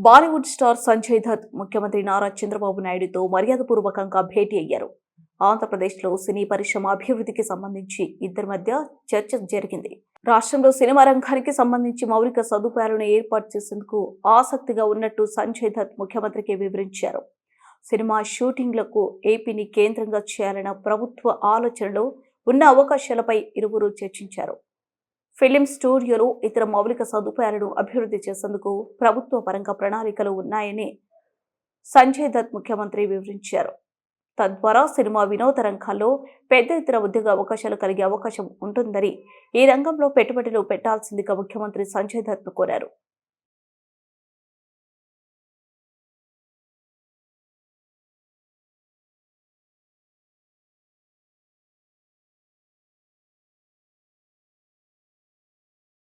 Bollywood star Sanjay Dutt ముఖ్యమంత్రి నారా చంద్రబాబు నాయుడుతో మర్యాదపూర్వకంగా భేటీ అయ్యారు. ఆంధ్రప్రదేశ్లో సినీ పరిశ్రమ అభివృద్ధికి సంబంధించి ఇద్దరి మధ్య చర్చ జరిగింది. రాష్ట్రంలో సినిమా రంగానికి సంబంధించి మౌలిక సదుపాయాలను ఏర్పాటు చేసేందుకు ఆసక్తిగా ఉన్నట్టు సంజయ్ దత్ ముఖ్యమంత్రికి వివరించారు. సినిమా షూటింగ్లకు ఏపీని కేంద్రంగా చేయాలన్న ప్రభుత్వ ఆలోచనలో ఉన్న అవకాశాలపై ఇరువురు చర్చించారు. ఫిలిం స్టూడియోలు, ఇతర మౌలిక సదుపాయాలను అభివృద్ధి చేసేందుకు ప్రభుత్వ పరంగా ప్రణాళికలు ఉన్నాయని సంజయ్ దత్ ముఖ్యమంత్రి వివరించారు. తద్వారా సినిమా వినోద రంగాల్లో పెద్ద ఎత్తున ఉద్యోగ అవకాశాలు కలిగే అవకాశం ఉంటుందని, ఈ రంగంలో పెట్టుబడులు పెట్టాల్సిందిగా ముఖ్యమంత్రి సంజయ్ దత్ను కోరారు.